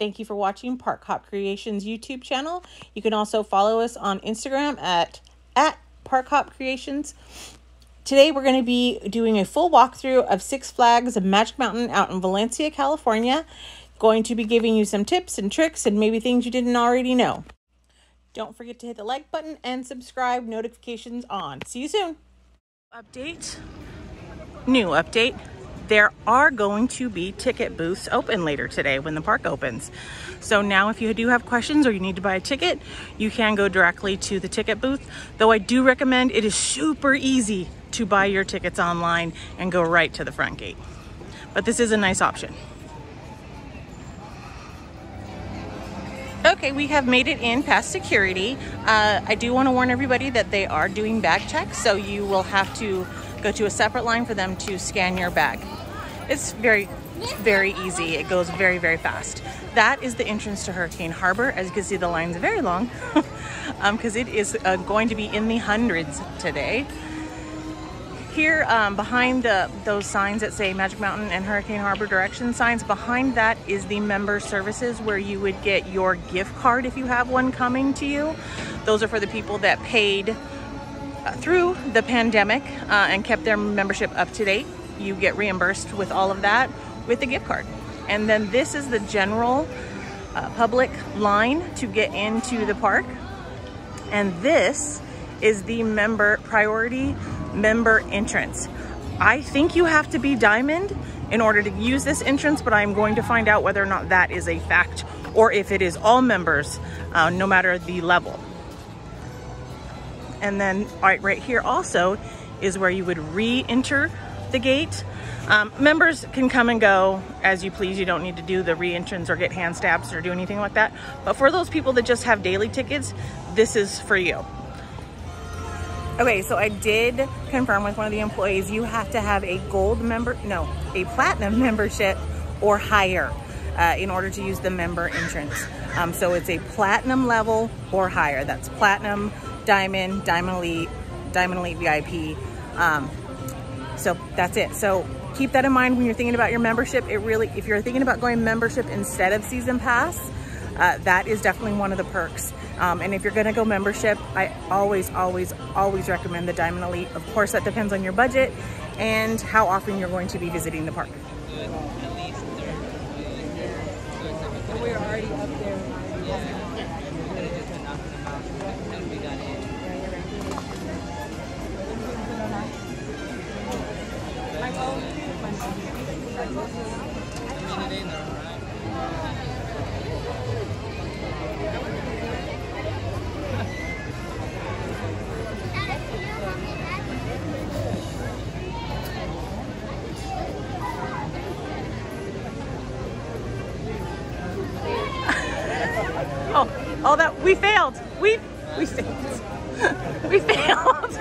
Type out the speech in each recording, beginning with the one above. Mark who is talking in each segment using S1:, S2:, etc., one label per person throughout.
S1: Thank you for watching Park Hop Creations YouTube channel. You can also follow us on Instagram at Park Hop Creations. Today we're going to be doing a full walkthrough of Six Flags Magic Mountain out in Valencia, California. Going to be giving you some tips and tricks and maybe things you didn't already know. Don't forget to hit the like button and subscribe, notifications on. See you soon. New update. There are going to be ticket booths open later today when the park opens. So now if you do have questions or you need to buy a ticket, you can go directly to the ticket booth. Though I do recommend, it is super easy to buy your tickets online and go right to the front gate. But this is a nice option. Okay, we have made it in past security. I do want to warn everybody that they are doing bag checks, so you will have to go to a separate line for them to scan your bag. It's very easy. It goes very, very fast. That is the entrance to Hurricane Harbor. As you can see, the line's very long because it is going to be in the hundreds today. Here behind those signs that say Magic Mountain and Hurricane Harbor direction signs, behind that is the member services where you would get your gift card if you have one coming to you. Those are for the people that paid through the pandemic and kept their membership up to date. You get reimbursed with all of that with the gift card. And then this is the general public line to get into the park. And this is the priority member entrance. I think you have to be Diamond in order to use this entrance, but I'm going to find out whether or not that is a fact or if it is all members, no matter the level. And then right here also is where you would re-enter the gate. Members can come and go as you please. You don't need to do the re-entrance or get hand stabs or do anything like that. But for those people that just have daily tickets, this is for you. Okay, so I did confirm with one of the employees, you have to have a a platinum membership or higher in order to use the member entrance. So it's a platinum level or higher. That's platinum, diamond, diamond elite VIP. So that's it. So keep that in mind when you're thinking about your membership. If you're thinking about going membership instead of season pass, that is definitely one of the perks. And if you're gonna go membership, I always recommend the Diamond Elite. Of course, that depends on your budget and how often you're going to be visiting the park.
S2: We're already up there.
S1: Oh, that we failed. We failed. We failed.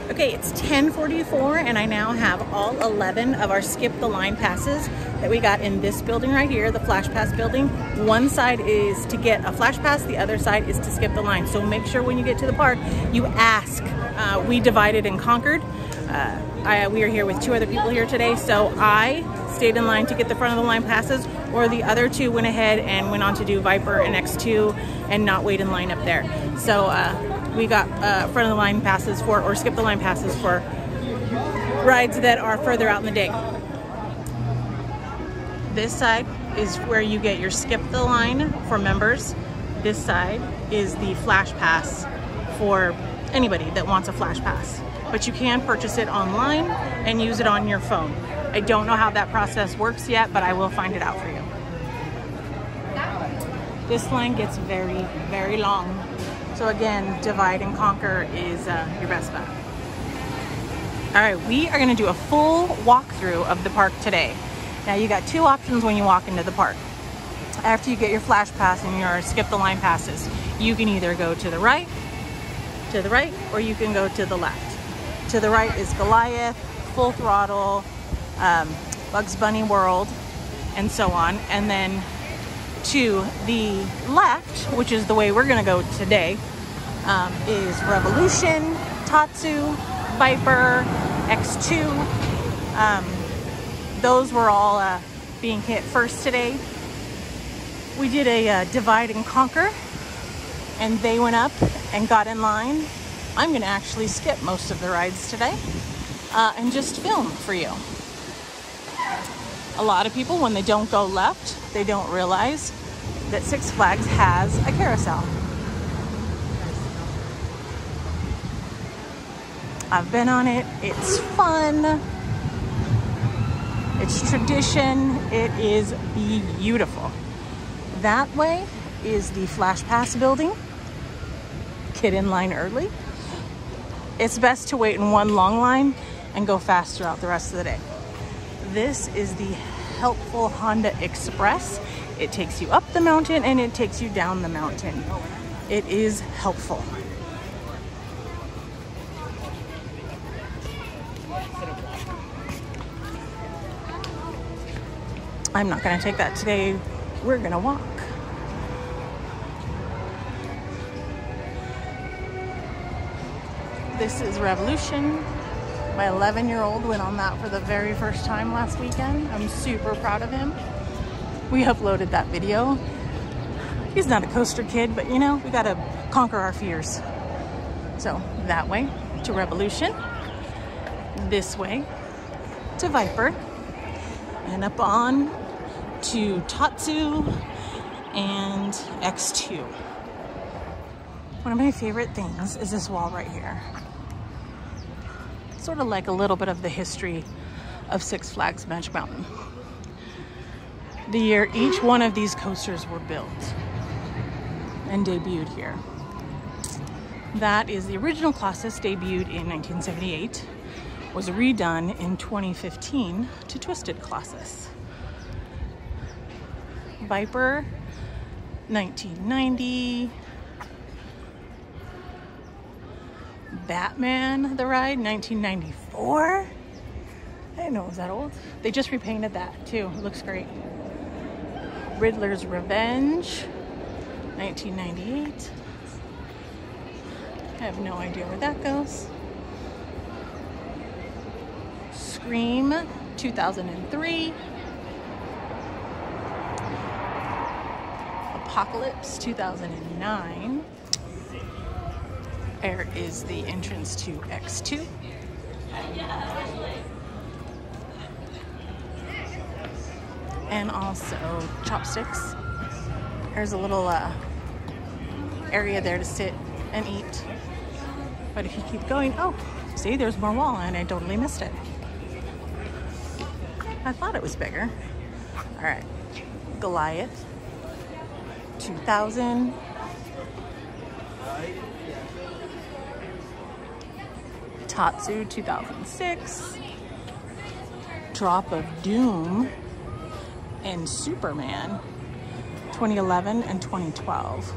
S1: Okay, it's 10:44 and I now have all 11 of our Skip the Line passes that we got in this building right here, the Flash Pass building. One side is to get a Flash Pass, the other side is to skip the line. So make sure when you get to the park, you ask. We divided and conquered. We are here with 2 other people here today, so I stayed in line to get the front of the line passes, or the other 2 went ahead and went on to do Viper and X2 and not wait in line up there. So we got front of the line passes for, or skip the line passes for rides that are further out in the day. This side is where you get your skip the line for members. This side is the flash pass for anybody that wants a flash pass. But you can purchase it online and use it on your phone. I don't know how that process works yet, but I will find it out for you. This line gets very, very long. So again, divide and conquer is your best bet. All right, we are gonna do a full walkthrough of the park today. Now you got two options when you walk into the park. After you get your flash pass and your skip the line passes, you can either go to the right, or you can go to the left. To the right is Goliath, Full Throttle, Bugs Bunny World, and so on. And then to the left, which is the way we're gonna go today, is Revolution, Tatsu, Viper, X2. Those were all being hit first today. We did a divide and conquer, and they went up and got in line. I'm gonna actually skip most of the rides today and just film for you. A lot of people, when they don't go left, they don't realize that Six Flags has a carousel. I've been on it. It's fun. It's tradition. It is beautiful. That way is the Flash Pass building. Get in line early. It's best to wait in one long line and go fast throughout the rest of the day. This is the helpful Honda Express. It takes you up the mountain and it takes you down the mountain. It is helpful. I'm not gonna take that today. We're gonna walk. This is Revolution. My 11-year-old went on that for the very first time last weekend. I'm super proud of him. We uploaded that video. He's not a coaster kid, but you know, we gotta conquer our fears. So that way to Revolution, this way to Viper, and up on to Tatsu and X2. One of my favorite things is this wall right here. Sort of like a little bit of the history of Six Flags Magic Mountain. The year each one of these coasters were built and debuted here. That is the original Colossus, debuted in 1978, was redone in 2015 to Twisted Colossus. Viper, 1990. Batman, the ride, 1994. I didn't know it was that old. They just repainted that too. It looks great. Riddler's Revenge, 1998. I have no idea where that goes. Scream, 2003. Apocalypse, 2009. There is the entrance to X2. And also Chopsticks. There's a little area there to sit and eat. But if you keep going, oh, see, there's more wall and I totally missed it. I thought it was bigger. All right, Goliath, 2000. Tatsu, 2006. Drop of Doom and Superman, 2011 and 2012.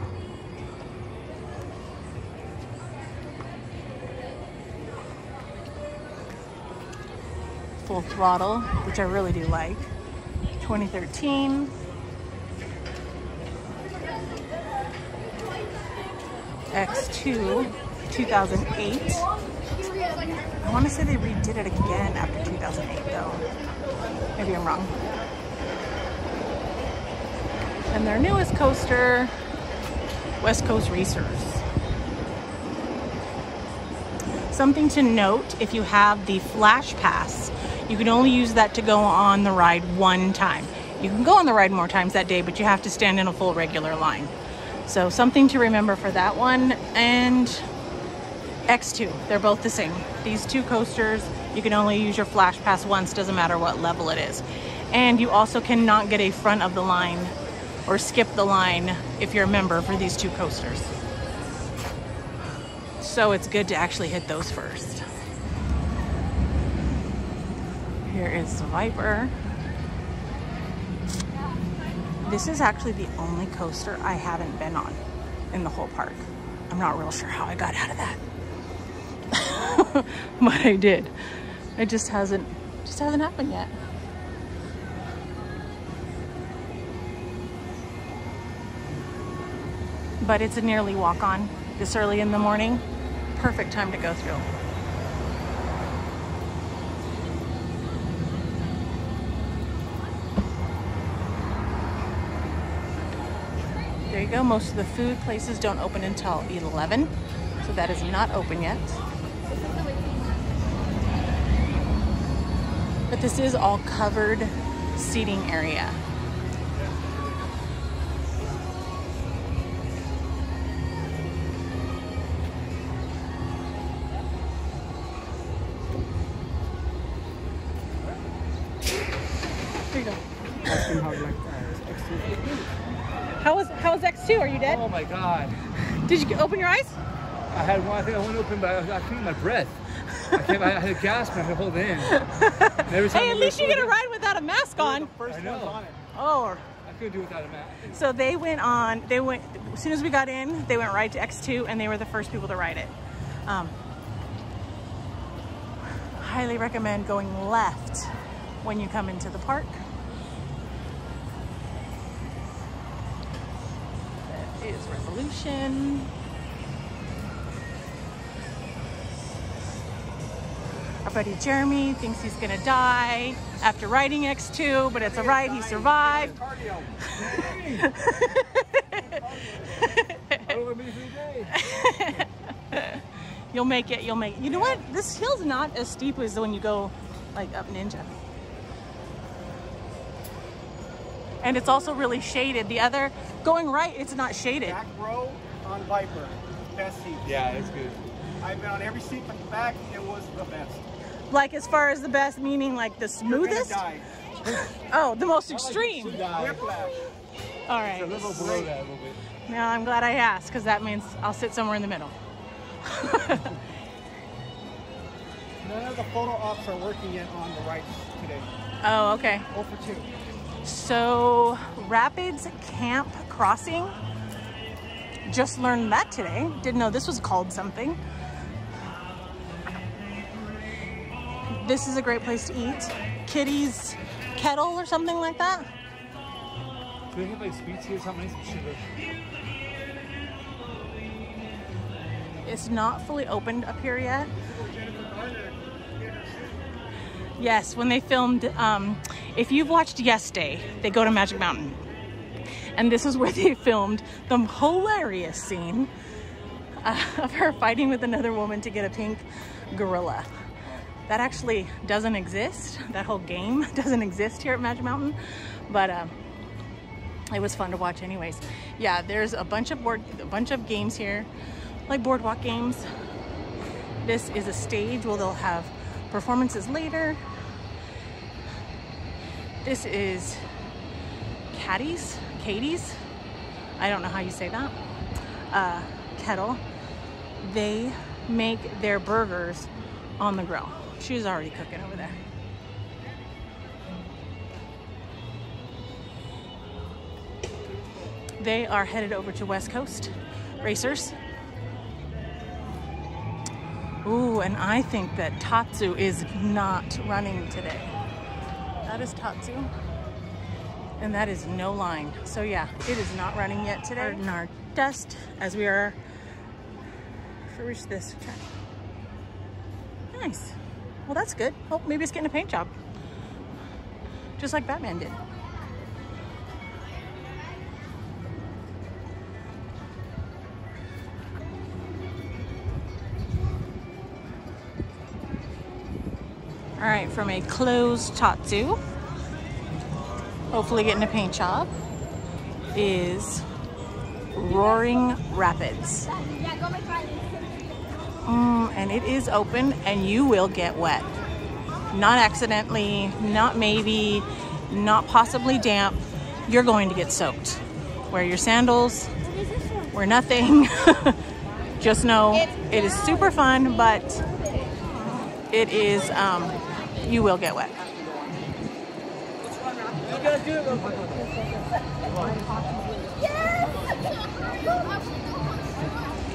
S1: Full Throttle, which I really do like, 2013. X2, 2008. I want to say they redid it again after 2008 though. Maybe I'm wrong. And their newest coaster, West Coast Racers. Something to note, if you have the Flash Pass, you can only use that to go on the ride one time. You can go on the ride more times that day, but you have to stand in a full regular line. So something to remember for that one. And X2, they're both the same. These two coasters, you can only use your Flash Pass once, doesn't matter what level it is. And you also cannot get a front of the line or skip the line if you're a member for these two coasters. So it's good to actually hit those first. Here is the Viper. This is actually the only coaster I haven't been on in the whole park. I'm not real sure how I got out of that. But I did. It just hasn't happened yet. But it's a nearly walk-on this early in the morning. Perfect time to go through. There you go. Most of the food places don't open until 11, so that is not open yet. But this is all covered seating area. There you go. How was X2? Are you dead?
S3: Oh my God.
S1: Did you open your eyes?
S3: I had one, I think I went open, but I couldn't get my breath. I had a gasp and I had to hold it in.
S1: Hey, at least you get a ride without a mask on.
S3: I know.
S1: Oh.
S3: I couldn't do it without a mask.
S1: So as soon as we got in, they went right to X2 and they were the first people to ride it. Highly recommend going left when you come into the park. That is Revolution. Our buddy Jeremy thinks he's gonna die after riding X2, but it's a ride, he survived. You'll make it, you'll make it. You know what? This hill's not as steep as when you go like up Ninja. And it's also really shaded. The other, going right, it's not shaded.
S4: Back row on Viper, best seat.
S3: Yeah, it's good.
S4: I've been on every seat but the back, it was the best.
S1: Like as far as the best, meaning like the smoothest?
S4: You're gonna die.
S1: Oh, the most extreme.
S4: Whiplash.
S1: All right.
S3: A little below that a little bit.
S1: Now I'm glad I asked because that means I'll sit somewhere in the middle.
S4: None of the photo ops are working yet on the rides today.
S1: Oh, okay.
S4: 0 for 2.
S1: So Rapids Camp Crossing. Just learned that today. Didn't know this was called something. This is a great place to eat. Kitty's Kettle or something like that.
S3: Do they have like sweets here or something? Some sugar.
S1: It's not fully opened up here yet. Yes, when they filmed, if you've watched Yes Day, they go to Magic Mountain. And this is where they filmed the hilarious scene of her fighting with another woman to get a pink gorilla. That actually doesn't exist. That whole game doesn't exist here at Magic Mountain, but it was fun to watch anyways. Yeah, there's a bunch of games here, like boardwalk games. This is a stage where they'll have performances later. This is Katie's, I don't know how you say that, Kettle. They make their burgers on the grill. She's already cooking over there. They are headed over to West Coast Racers. Ooh, and I think that Tatsu is not running today. That is Tatsu. And that is no line. So yeah, it is not running yet today. In our dust as we are reach this track. Nice. Well, that's good. Oh, maybe it's getting a paint job. Just like Batman did. All right, from a closed Tatsu hopefully getting a paint job, is Roaring Rapids. And it is open and you will get wet. Not accidentally, not maybe, not possibly damp. You're going to get soaked. Wear your sandals, wear nothing. Just know it is super fun, but it is, you will get wet.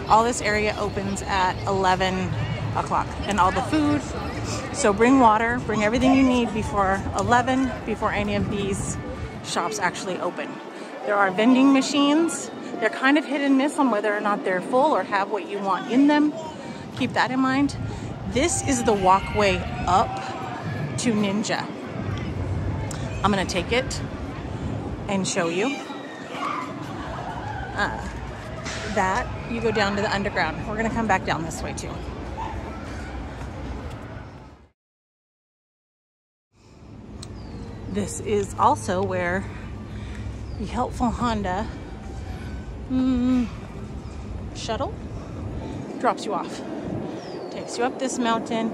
S1: All this area opens at 11 o'clock and all the food. So bring water, bring everything you need before 11, before any of these shops actually open. There are vending machines. They're kind of hit and miss on whether or not they're full or have what you want in them. Keep that in mind. This is the walkway up to Ninja. I'm gonna take it and show you. That you go down to the underground. We're gonna come back down this way too. This is also where the helpful Honda shuttle drops you off. Takes you up this mountain,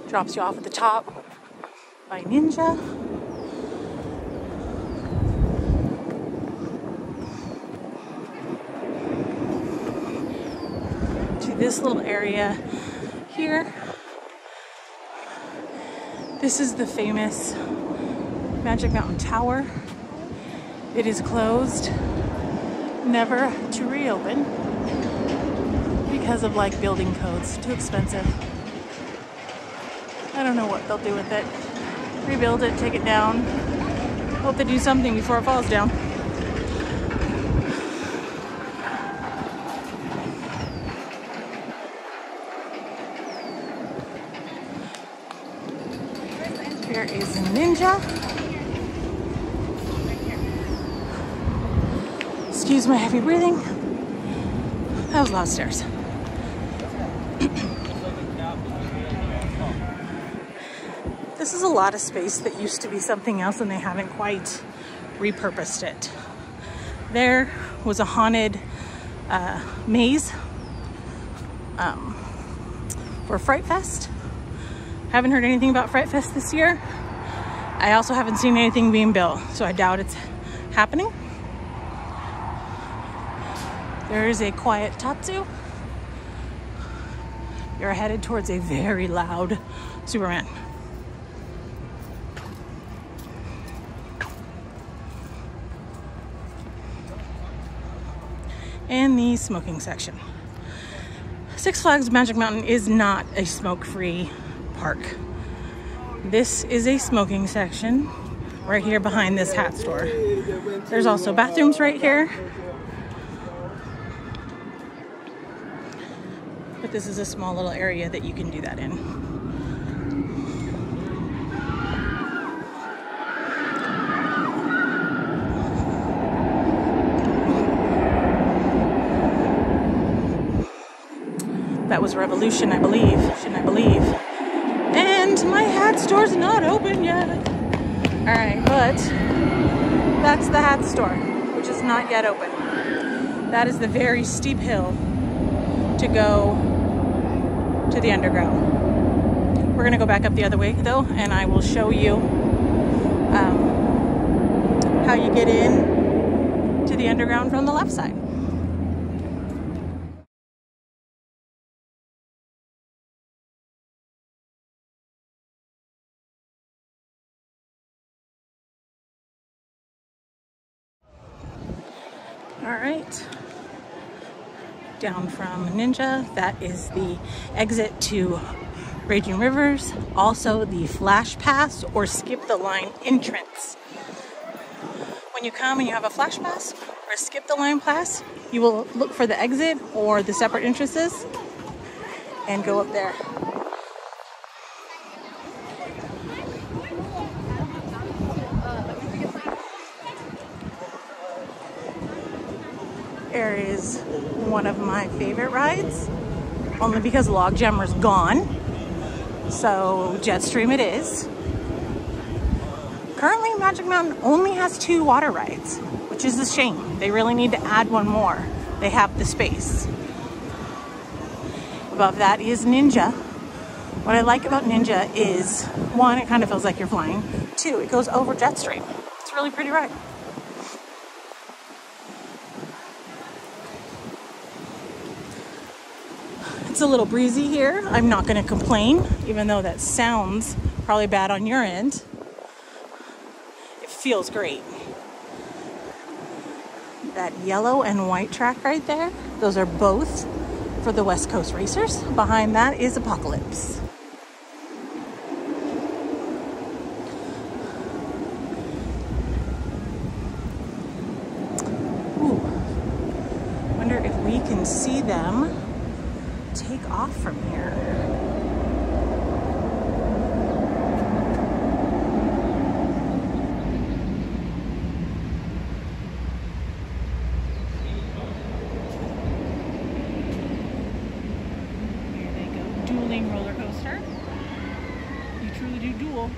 S1: drops you off at the top by Ninja. To this little area here. This is the famous Magic Mountain Tower. It is closed, never to reopen because of like building codes. Too expensive. I don't know what they'll do with it. Rebuild it, take it down. Hope they do something before it falls down. Here is Ninja. Excuse my heavy breathing. That was a lot of stairs. This is a lot of space that used to be something else and they haven't quite repurposed it. There was a haunted maze for Fright Fest. Haven't heard anything about Fright Fest this year. I also haven't seen anything being built, so I doubt it's happening. There is a quiet Tatsu. You're headed towards a very loud Superman. And the smoking section. Six Flags Magic Mountain is not a smoke-free park. This is a smoking section right here behind this hat store. There's also bathrooms right here. But this is a small little area that you can do that in. That was Revolution, I believe. And my hat store's not open yet. All right, but that's the hat store, which is not yet open. That is the very steep hill to go to the underground. We're gonna go back up the other way though, and I will show you how you get in to the underground from the left side. All right, down from Ninja, that is the exit to Raging Rivers, also the Flash Pass or Skip the Line entrance. When you come and you have a Flash Pass or a Skip the Line pass, you will look for the exit or the separate entrances and go up there. Air is one of my favorite rides, only because Logjammer's gone. So Jetstream it is. Currently, Magic Mountain only has 2 water rides, which is a shame. They really need to add one more. They have the space. Above that is Ninja. What I like about Ninja is, 1, it kind of feels like you're flying. 2, it goes over Jetstream. It's a really pretty ride. It's a little breezy here. I'm not going to complain, even though that sounds probably bad on your end. It feels great. That yellow and white track right there, those are both for the West Coast Racers. Behind that is Apocalypse. Ooh. Wonder if we can see them take off from here. Here they go, dueling roller coaster. You truly do duel.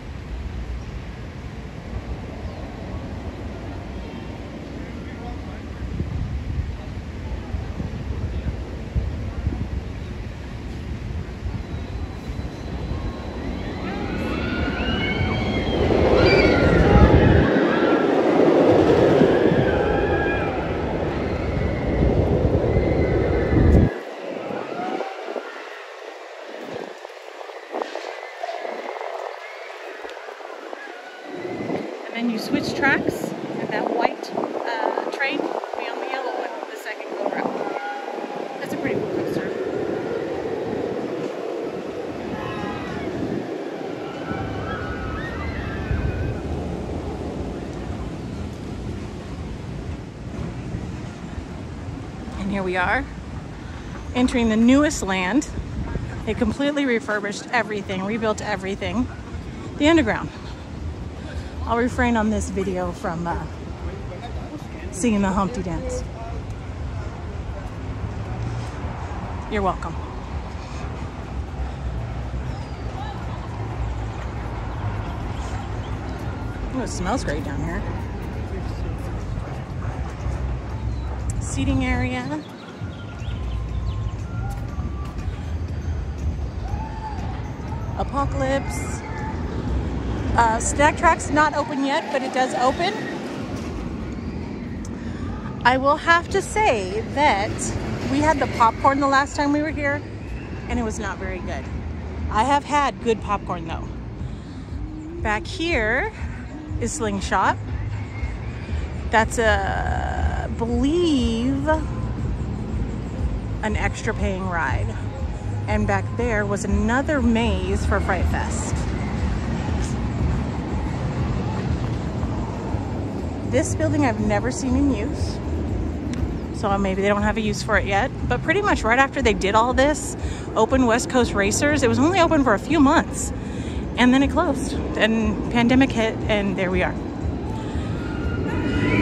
S1: And you switch tracks, and that white train will be on the yellow one the second go around. That's a pretty cool coaster. And here we are, entering the newest land. They completely refurbished everything, rebuilt everything. The underground. I'll refrain on this video from singing the Humpty Dance. You're welcome. Oh, it smells great down here. Seating area. Apocalypse. Snack Track's not open yet, but it does open. I will have to say that we had the popcorn the last time we were here, and it was not very good. I have had good popcorn though. Back here is Slingshot. That's I believe an extra paying ride. And back there was another maze for Fright Fest. This building I've never seen in use, so maybe they don't have a use for it yet. But pretty much right after they did all this, open West Coast Racers, it was only open for a few months, and then it closed. And pandemic hit, and there we are.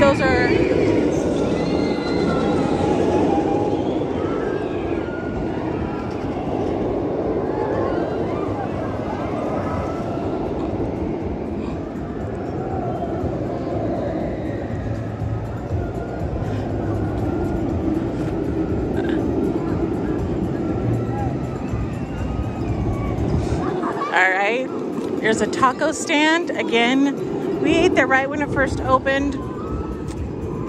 S1: Those are... Alright, here's a taco stand. Again, we ate there right when it first opened.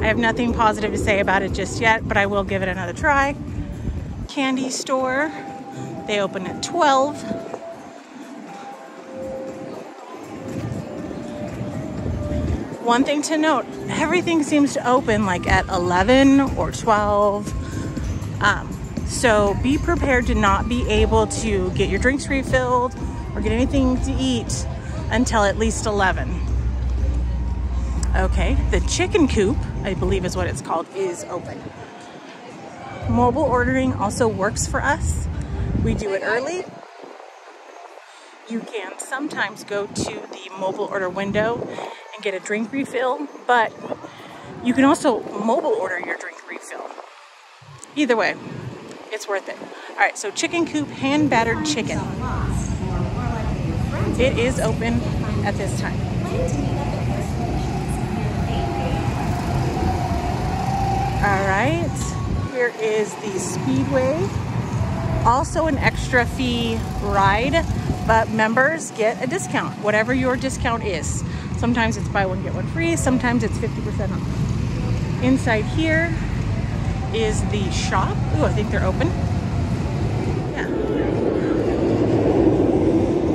S1: I have nothing positive to say about it just yet, but I will give it another try. Candy store. They open at 12. One thing to note, everything seems to open like at 11 or 12. So be prepared to not be able to get your drinks refilled or get anything to eat until at least 11. Okay, the chicken coop, I believe is what it's called, is open. Mobile ordering also works for us. We do it early. You can sometimes go to the mobile order window and get a drink refill, but you can also mobile order your drink refill. Either way, it's worth it. All right, so chicken coop, hand battered chicken. It is open at this time. here is the Speedway. Also an extra fee ride, but members get a discount, whatever your discount is. Sometimes it's buy one, get one free. Sometimes it's 50% off. Inside here is the shop. Ooh, I think they're open. Yeah.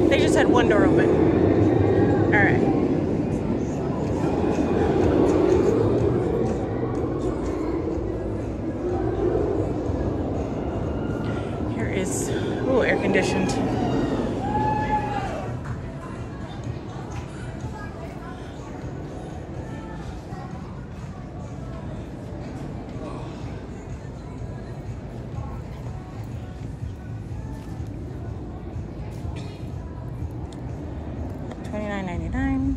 S1: They just had one door open. All right. Here is, ooh, air conditioned. $29.99.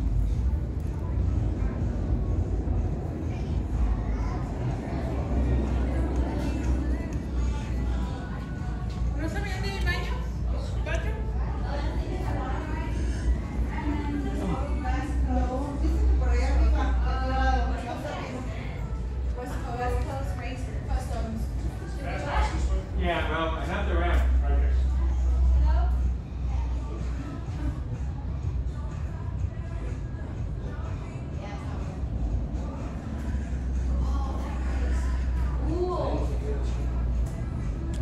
S3: Yeah, well, I have the ramp.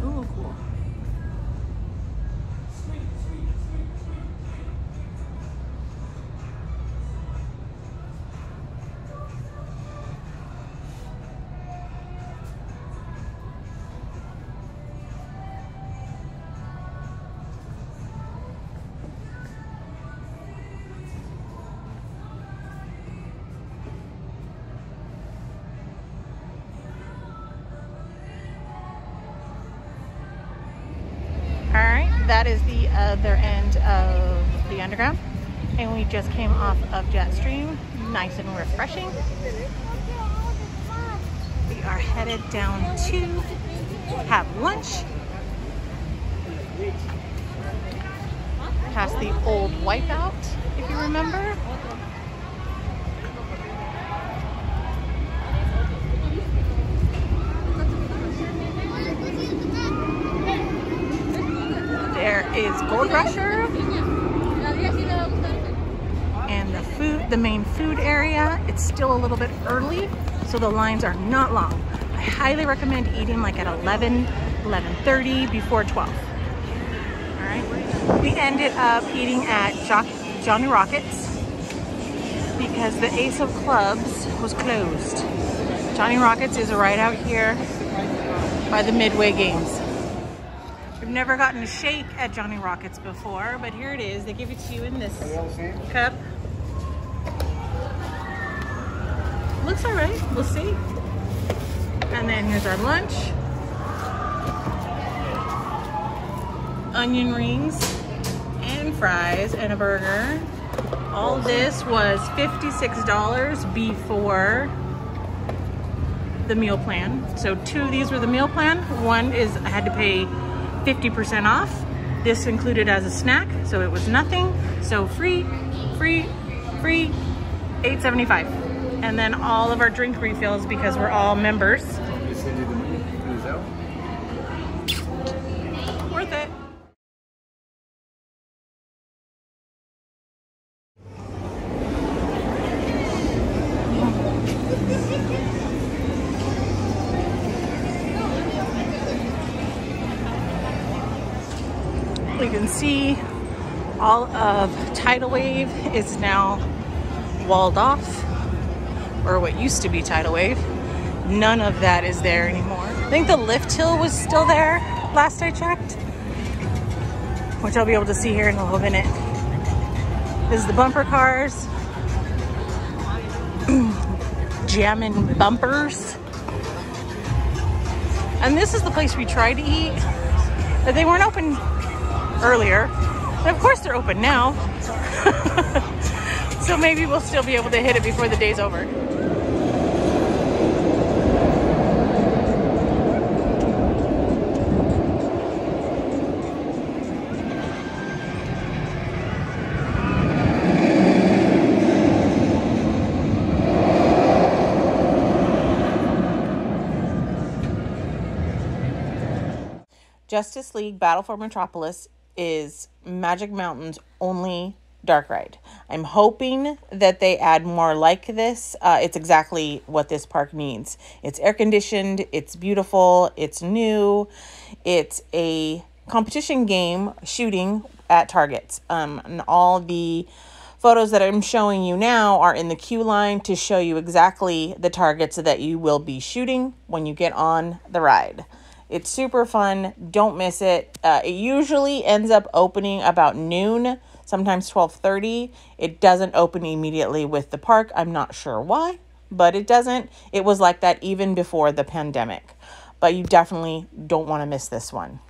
S1: Ooh, cool. All right, that is the other end of the underground. And we just came off of Jetstream. Nice and refreshing. We are headed down to have lunch. Past the old Wipeout, if you remember. There is Gold Rusher and the main food area. It's still a little bit early, so the lines are not long. I highly recommend eating like at 11, 11:30 before 12. All right, we ended up eating at Johnny Rockets because the Ace of Clubs was closed. Johnny Rockets is right out here by the Midway Games. We've never gotten a shake at Johnny Rockets before, but here it is. They give it to you in this cup. Looks all right, we'll see. And then here's our lunch. Onion rings and fries and a burger. All this was $56 before the meal plan. So 2 of these were the meal plan. One is I had to pay 50% off. This included as a snack, so it was nothing. So free, $8.75. And then all of our drink refills because we're all members. Worth it. You can see all of Tidal Wave is now walled off, or what used to be Tidal Wave. None of that is there anymore. I think the lift hill was still there last I checked, which I'll be able to see here in a little minute. This is the bumper cars. Jamming bumpers. And this is the place we tried to eat, but they weren't open earlier. And of course they're open now. So maybe we'll still be able to hit it before the day's over. Justice League Battle for Metropolis is Magic Mountain's only dark ride. I'm hoping that they add more like this. It's exactly what this park needs. It's air conditioned, it's beautiful, it's new, it's a competition game shooting at targets. And all the photos that I'm showing you now are in the queue line to show you exactly the targets that you will be shooting when you get on the ride. It's super fun. Don't miss it. It usually ends up opening about noon, sometimes 12:30. It doesn't open immediately with the park. I'm not sure why, but it doesn't. It was like that even before the pandemic. But you definitely don't want to miss this one.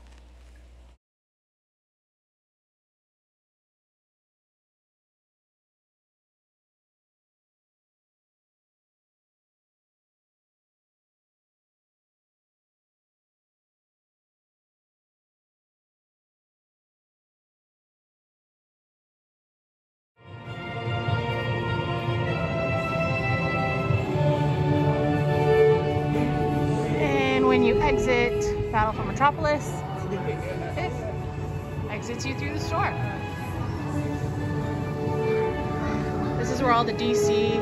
S1: When you exit Battle for Metropolis, it exits you through the store. This is where all the DC,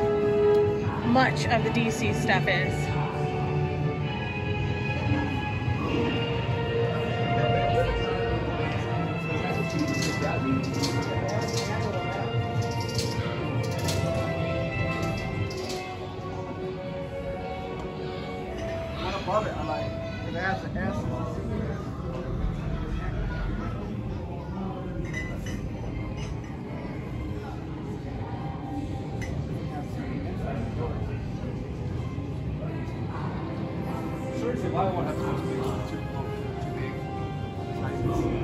S1: much of the DC stuff is.
S4: Above it, I like it. It adds an S.
S3: Seriously, why won't have too big? It's nice to see.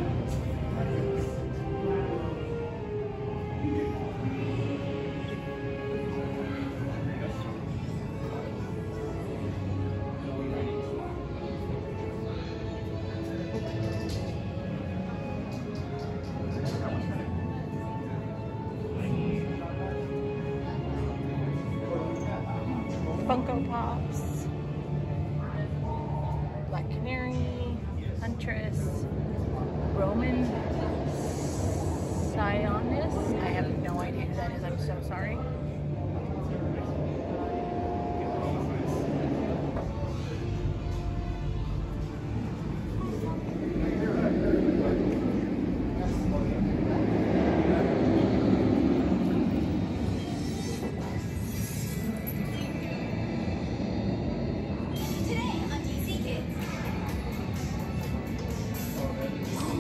S1: Funko Pops, Black Canary, Huntress, Roman Sionis. I have no idea who that is. I'm so sorry.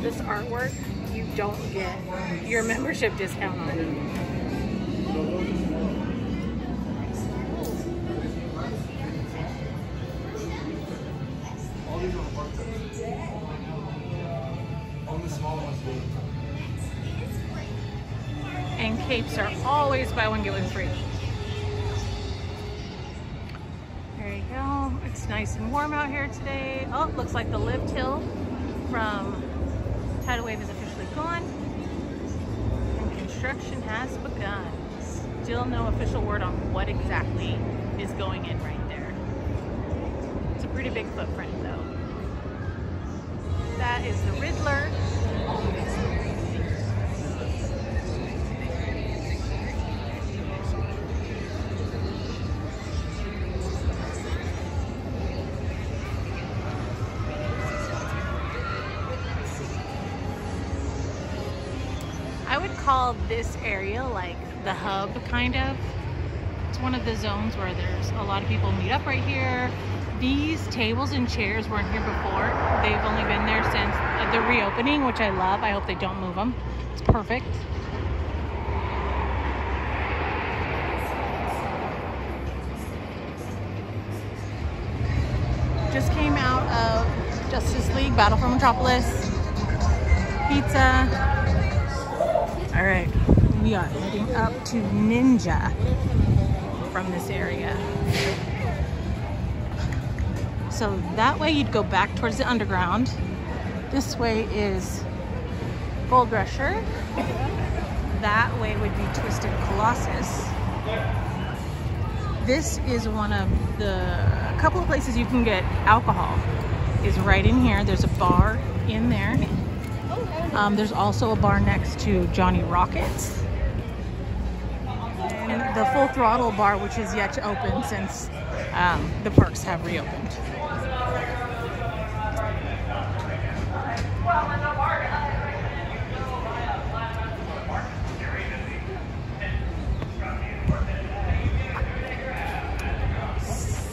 S1: This artwork you don't get your membership discount on. And capes are always buy one get one free. There you go. It's nice and warm out here today. Oh, it looks like the lift hill from Tidal Wave is officially gone, and construction has begun. Still no official word on what exactly is going in right there. It's a pretty big footprint though. That is the Riddler. I would call this area like the hub, kind of. It's one of the zones where there's a lot of people meet up right here. These tables and chairs weren't here before. They've only been there since the reopening, which I love. I hope they don't move them. It's perfect. Just came out of Justice League Battle for Metropolis. Pizza. All right, we are heading up to Ninja from this area. So that way you'd go back towards the underground. This way is Gold Rusher. That way would be Twisted Colossus. This is one of the couple of places you can get alcohol. is right in here. There's a bar in there. There's also a bar next to Johnny Rockets. And the Full Throttle bar, which is yet to open since the parks have reopened.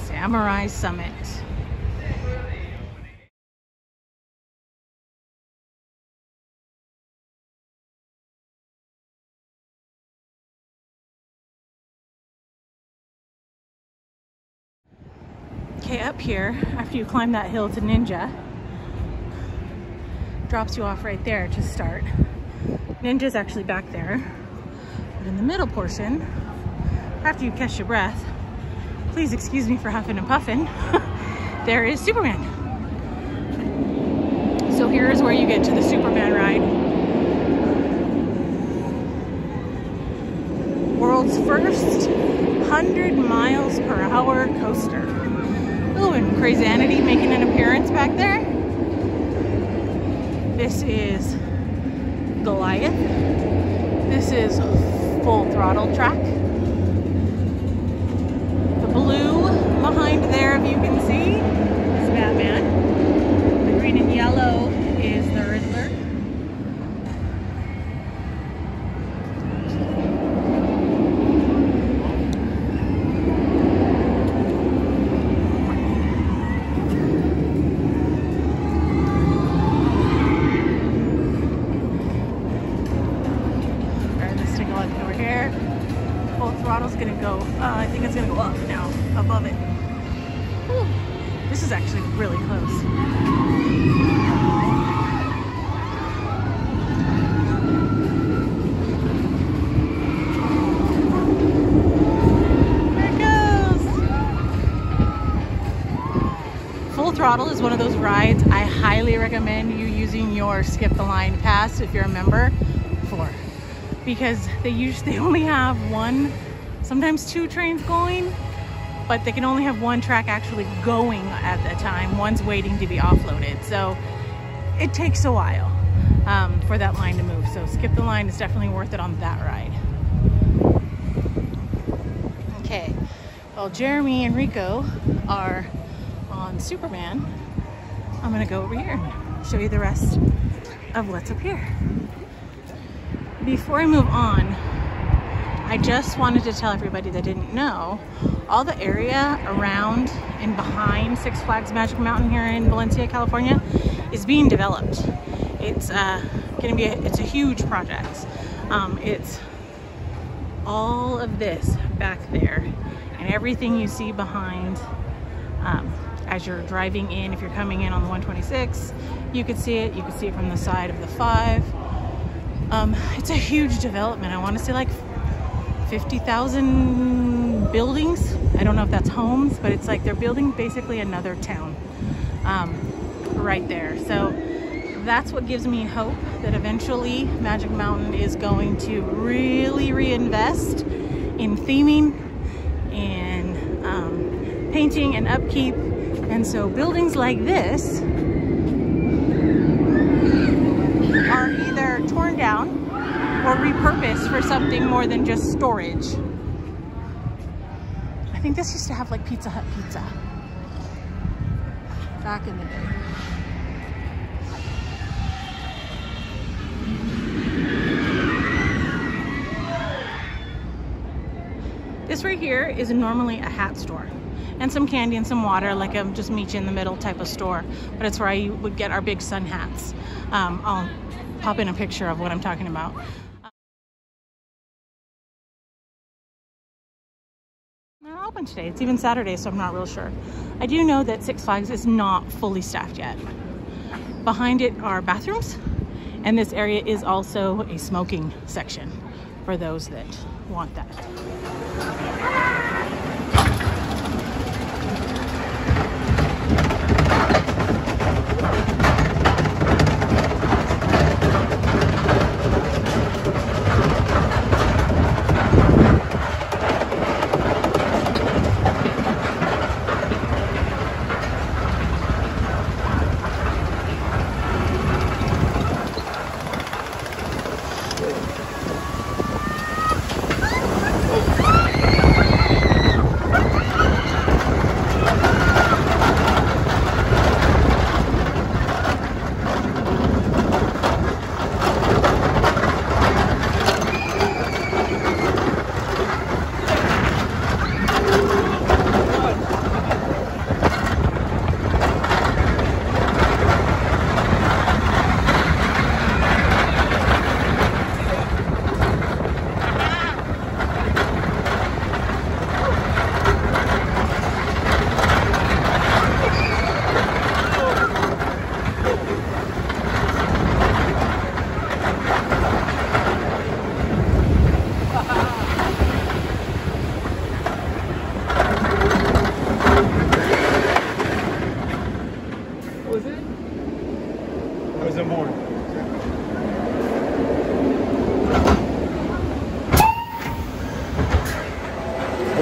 S1: Samurai Summit. Okay, up here, after you climb that hill to Ninja, drops you off right there to start. Ninja's actually back there. But in the middle portion, after you catch your breath, please excuse me for huffing and puffing, there is Superman. So here's where you get to the Superman ride. World's first 100 miles per hour coaster. Oh, and Crazanity making an appearance back there. This is Goliath. This is Full Throttle track. The blue behind there, if you can see, is Batman. The green and yellow is the Riddler. Gonna go, I think it's gonna go up now, above it. Whew. This is actually really close. There it goes! Full Throttle is one of those rides I highly recommend you using your Skip the Line pass if you're a member for, because they only have one, sometimes two trains going, but they can only have one track actually going at the time. One's waiting to be offloaded. So it takes a while for that line to move. So Skip the Line is definitely worth it on that ride. Okay, while Jeremy and Rico are on Superman, I'm gonna go over here and show you the rest of what's up here. Before I move on, I just wanted to tell everybody that didn't know, all the area around and behind Six Flags Magic Mountain here in Valencia, California is being developed. It's it's a huge project. It's all of this back there and everything you see behind as you're driving in. If you're coming in on the 126, you could see it. You could see it from the side of the 5. It's a huge development. I want to say like 50,000 buildings. I don't know if that's homes, but it's like they're building basically another town right there. So that's what gives me hope that eventually Magic Mountain is going to really reinvest in theming and painting and upkeep. And so buildings like this are either torn down or repurposed for something more than just storage. I think this used to have like Pizza Hut pizza back in the day. This right here is normally a hat store and some candy and some water, like a just meet you in the middle type of store, but it's where I would get our big sun hats. I'll pop in a picture of what I'm talking about. Not open today. It's even Saturday, so I'm not real sure. I do know that Six Flags is not fully staffed yet. Behind it are bathrooms, and this area is also a smoking section for those that want that.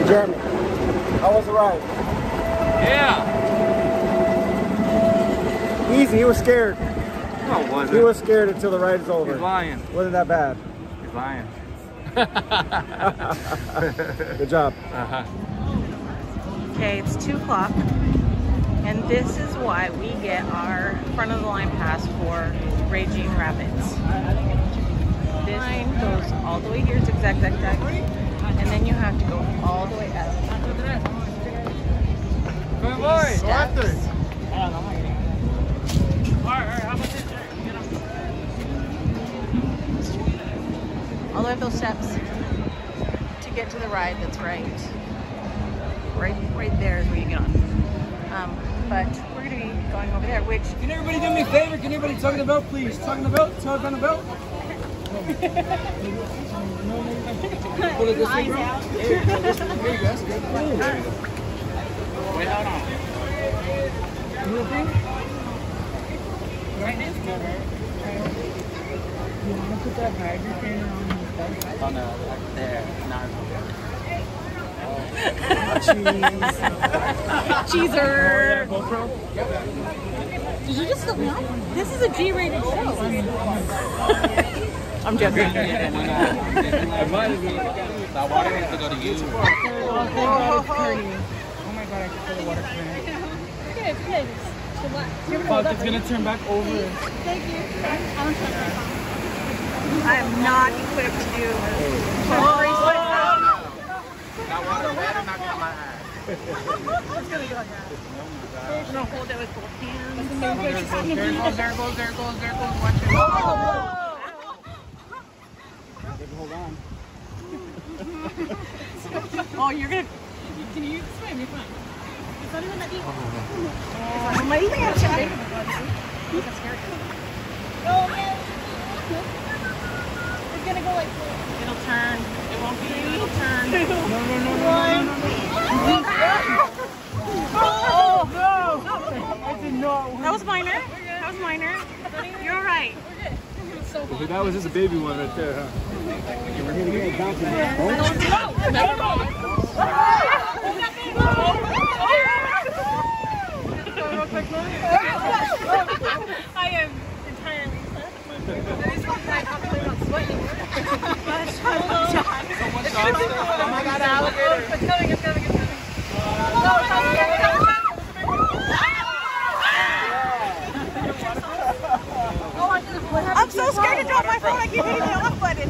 S4: Jeremy, how was the ride?
S3: Yeah.
S4: Easy. He was scared.
S3: No, it wasn't.
S4: He was scared until the ride is over.
S3: He's lying.
S4: Wasn't that bad?
S3: He's lying.
S4: Good job.
S1: Okay, it's 2 o'clock, and this is why we get our front of the line pass for Raging Rapids. This line goes all the way here, zigzag, zigzag, and then you have to go all the way up.
S3: Good boy.
S1: Steps. All the way up those steps to get to the ride that's right there is where you get on. But we're going to be going over there, which...
S2: Can everybody do me a favor? Can everybody tug on the belt, please? Tug on the belt. Tug on the belt. Pull it this way, bro. There you go. That's good. Wait, hold on. Little thing? Right now? You want to put that hydrogen on the belt? On the, there.
S1: Cheeser! Did you just look now? This is a G-rated show. I'm joking.
S3: I might have been. I wanted to go to YouTube.
S2: Oh my god, I can feel the water coming. Fuck, it's gonna turn back over.
S5: Thank you.
S1: I am not equipped to do
S3: Not water bad or not in my eye?
S1: It's gonna go down. I'm gonna hold it with both hands.
S3: There goes. Watch it.
S4: Hold on.
S1: Oh, you're gonna...
S5: Can you swim? You're fine. It's not even that deep.
S1: My
S5: That's scary. Oh, yeah. It's gonna go like this.
S1: It'll turn. It won't be. It'll turn. That was minor. You're all right.
S3: That was just a baby one right there, huh?
S5: I am entirely set. I'm sweating.
S3: Oh my god, alligator!
S5: It's coming.
S1: I'm so scared to drop my phone. I keep hitting the off button.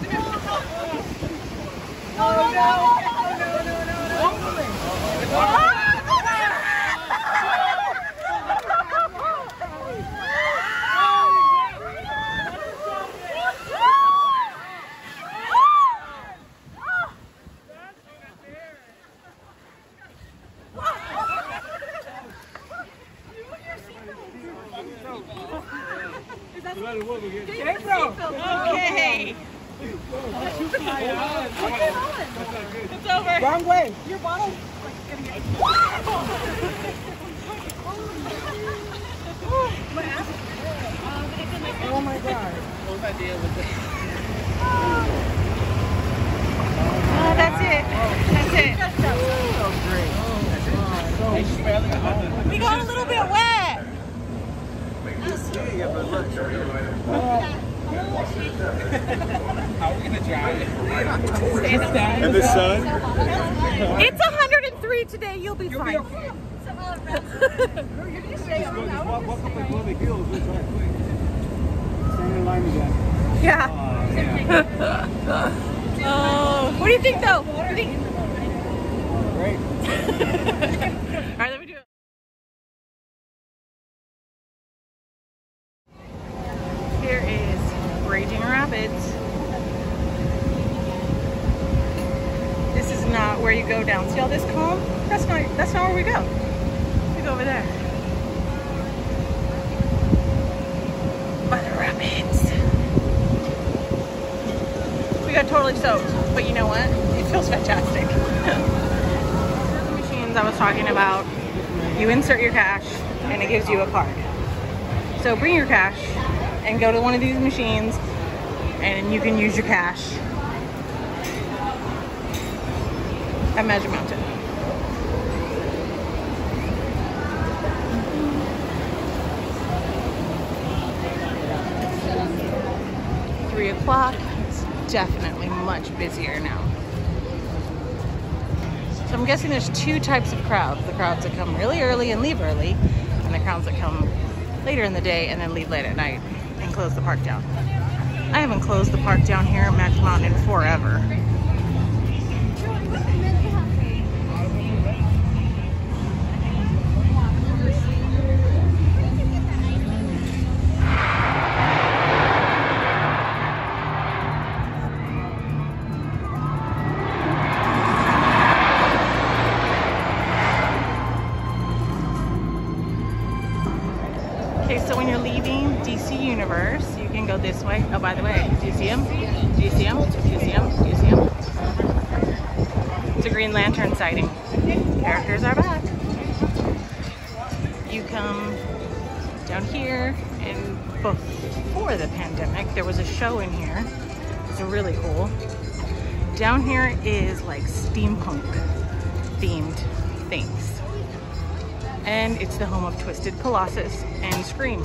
S1: Okay. It's over.
S2: Wrong way.
S5: Your bottle.
S2: Oh my god.
S3: What was that deal with it?
S1: Oh, that's it. We got a little bit wet.
S3: How are we gonna drive it?
S4: And the sun?
S1: It's 103 today. You'll be fine.
S4: Walk up and go the hills. It's right quick. Stand in line again.
S1: Yeah.
S4: Yeah.
S1: Oh, what do you think though? What do you think?
S4: Great.
S1: All right, let me do it. Here is Raging Rapids. This is not where you go down. See all this calm? That's not where we go. We go over there. By the rapids. We got totally soaked, but you know what? It feels fantastic. The machines I was talking about, you insert your cash and it gives you a card. So bring your cash and go to one of these machines and you can use your cash at Magic Mountain. 3 o'clock. It's definitely much busier now. So I'm guessing there's 2 types of crowds. The crowds that come really early and leave early, and the crowds that come later in the day and then leave late at night and close the park down. I haven't closed the park down here at Magic Mountain in forever. Okay, so when you're leaving DC Universe, you can go this way. Oh, by the way, do you see him? Do you see him? Do you see him? Do you see him? It's a Green Lantern sighting. Characters are back. You come down here, and before the pandemic, there was a show in here. It's really cool. Down here is like steampunk themed things. And it's the home of Twisted Colossus and Scream.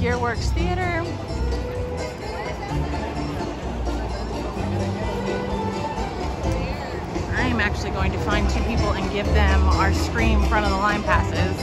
S1: Gearworks Theater. I am actually going to find 2 people and give them our Scream front of the line passes.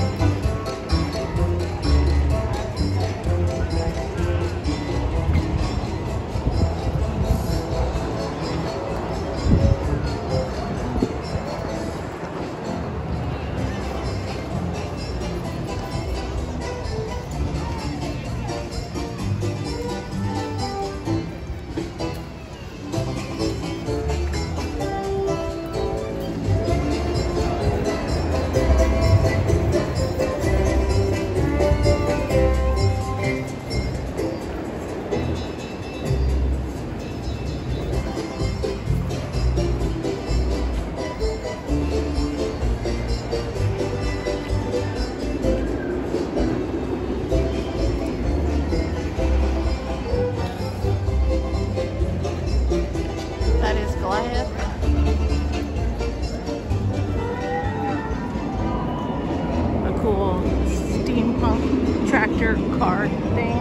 S1: Cool steampunk tractor car thing.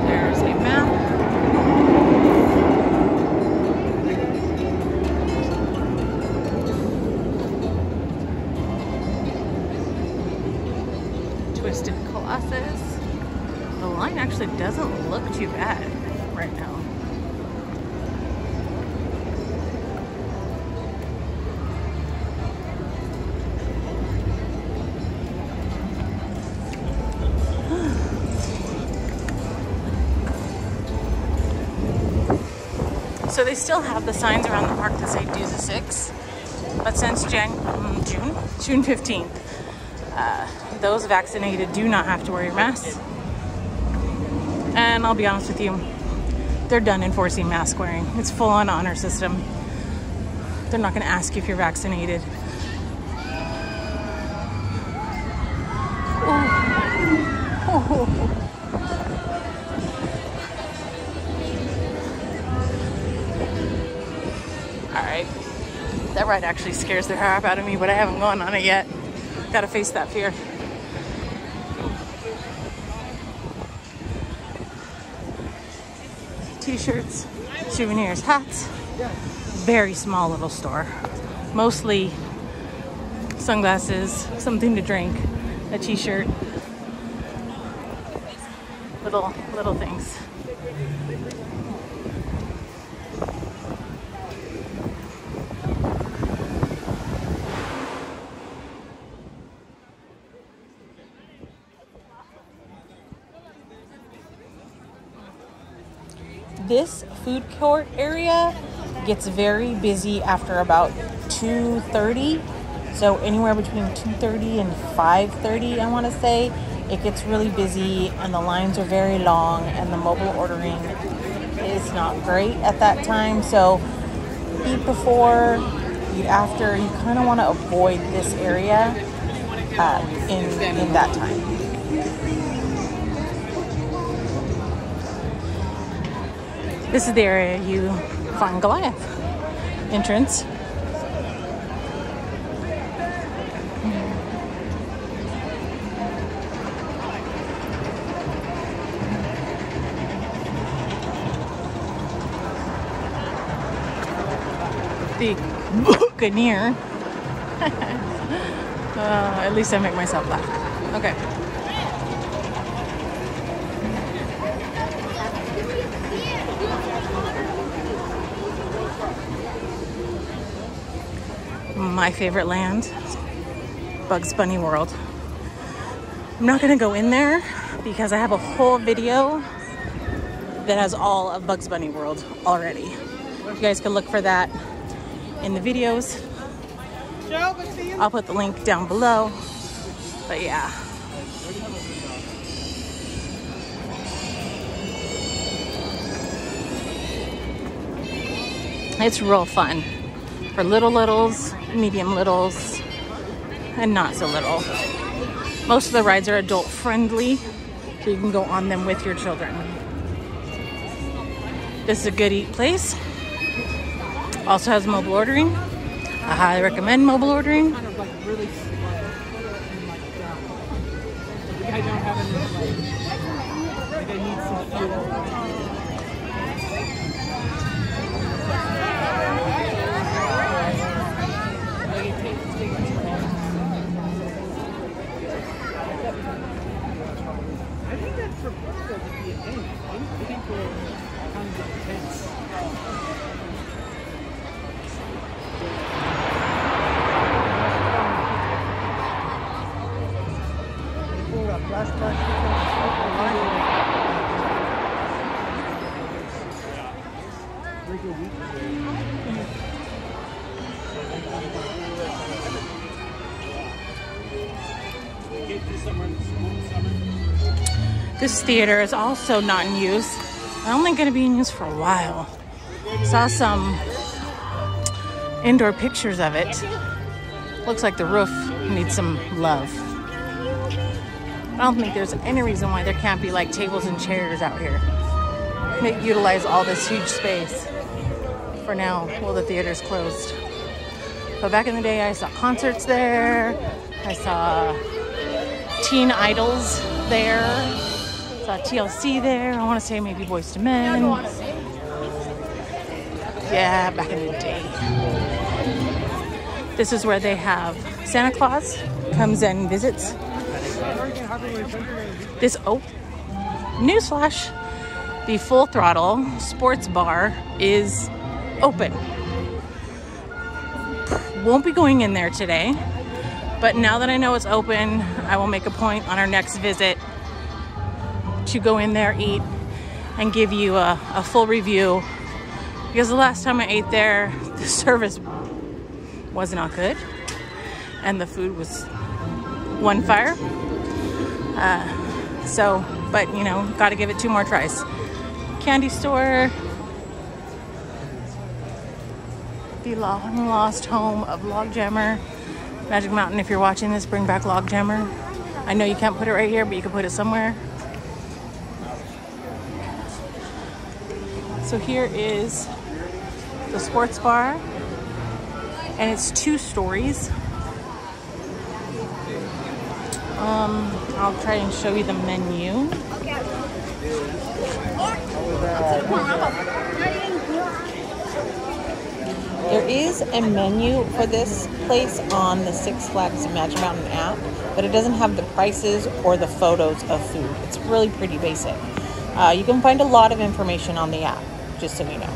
S1: There's a map. Twisted Colossus. The line actually doesn't look too bad right now. So they still have the signs around the park that say do the 6, but since June 15th, those vaccinated do not have to wear your masks. And I'll be honest with you, they're done enforcing mask wearing. It's full on honor system. They're not going to ask you if you're vaccinated. Oh. Alright, that ride actually scares the crap out of me, but I haven't gone on it yet. Gotta face that fear. T-shirts, souvenirs, hats. Very small little store. Mostly sunglasses, something to drink, a t-shirt. Little things. This food court area gets very busy after about 2:30. So anywhere between 2:30 and 5:30, I want to say, it gets really busy and the lines are very long and the mobile ordering is not great at that time. So eat before, eat after. You kind of want to avoid this area in that time. This is the area you find Goliath entrance. the Buccaneer. At least I make myself laugh. Okay. My favorite land, Bugs Bunny World. I'm not gonna go in there because I have a whole video that has all of Bugs Bunny World already. You guys can look for that in the videos. I'll put the link down below. But yeah. It's real fun for littles, medium littles, and not so little. Most of the rides are adult friendly, so you can go on them with your children. This is a good eat place. Also has mobile ordering. I highly recommend mobile ordering.
S4: Kind of like really slow and like I don't have any like I need some fuel. I think that's for Bristol to be a thing. I think we're kind of intense.
S1: This theater is also not in use. I don't think going to be in use for a while. Saw some indoor pictures of it. Looks like the roof needs some love. I don't think there's any reason why there can't be like tables and chairs out here. They utilize all this huge space. For now, well, the theater's closed. But back in the day, I saw concerts there. I saw teen idols there. Saw TLC there. I want to say maybe Boyz II Men. Yeah, back in the day. This is where they have Santa Claus comes and visits. Newsflash, the Full Throttle sports bar is open. Won't be going in there today, but now that I know it's open, I will make a point on our next visit to go in there, eat, and give you a full review, because the last time I ate there, the service was not good and the food was one fire. But you know, gotta give it 2 more tries. Candy store. The long lost home of Logjammer. Magic Mountain, if you're watching this, bring back Logjammer. I know you can't put it right here, but you can put it somewhere. So here is the sports bar, and it's 2 stories. I'll try and show you the menu. There is a menu for this place on the Six Flags Magic Mountain app, but it doesn't have the prices or the photos of food. It's really pretty basic. You can find a lot of information on the app, just so you know.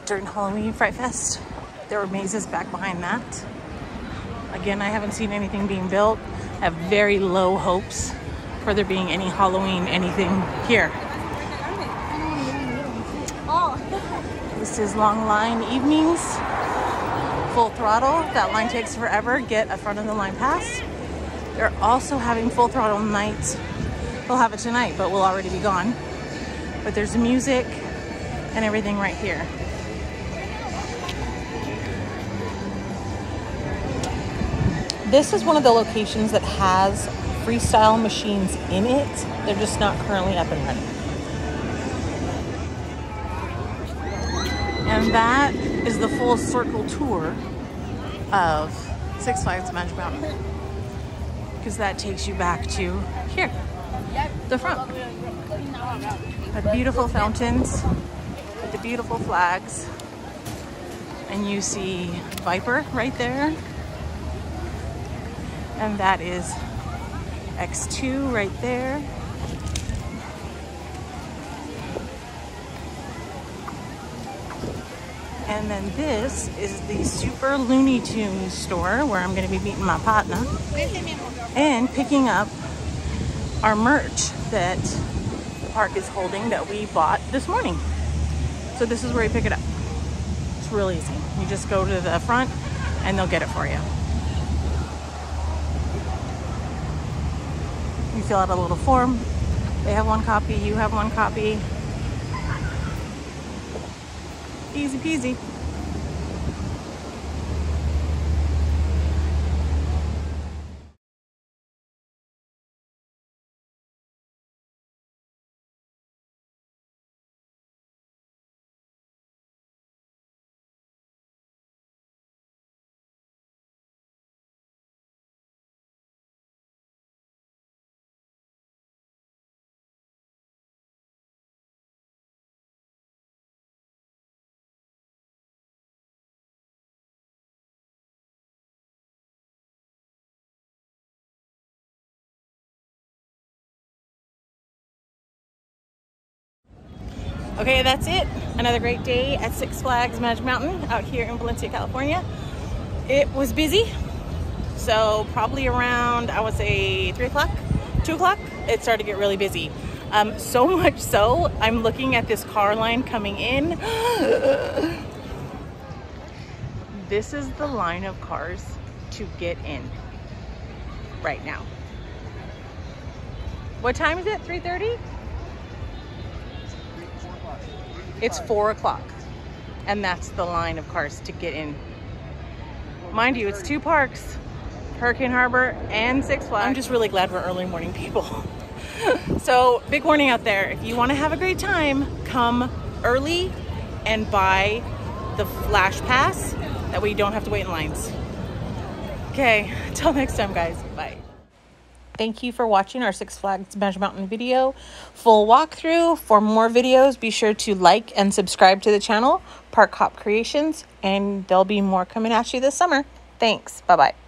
S1: During Halloween Fright Fest, there were mazes back behind that. Again, I haven't seen anything being built. I have very low hopes for there being any Halloween anything here. This is Long Line Evenings, Full Throttle. That line takes forever. Get a front of the line pass. They're also having Full Throttle night. They'll have it tonight, but we'll already be gone. But there's music and everything right here. This is one of the locations that has freestyle machines in it. They're just not currently up and running. And that is the full circle tour of Six Flags Magic Mountain. because that takes you back to here, the front. The beautiful fountains with the beautiful flags. And you see Viper right there. And that is X2 right there. And then this is the Super Looney Tunes store where I'm going to be meeting my partner and picking up our merch that the park is holding that we bought this morning. So this is where you pick it up. It's really easy. You just go to the front and they'll get it for you. You fill out a little form. They have one copy, you have one copy. Easy peasy. Okay, that's it. Another great day at Six Flags Magic Mountain out here in Valencia, California. It was busy, so probably around, I would say 3 o'clock, 2 o'clock, it started to get really busy. So much so, I'm looking at this car line coming in. This is the line of cars to get in right now. What time is it? 3:30? It's 4 o'clock, and that's the line of cars to get in. Mind you, it's 2 parks, Hurricane Harbor and Six Flags. I'm just really glad we're early morning people. So big warning out there, if you want to have a great time, come early and buy the Flash Pass. That way you don't have to wait in lines. Okay, until next time guys, bye. Thank you for watching our Six Flags Magic Mountain video full walkthrough. For more videos, be sure to like and subscribe to the channel, Park Hop Creations, and there'll be more coming at you this summer. Thanks. Bye-bye.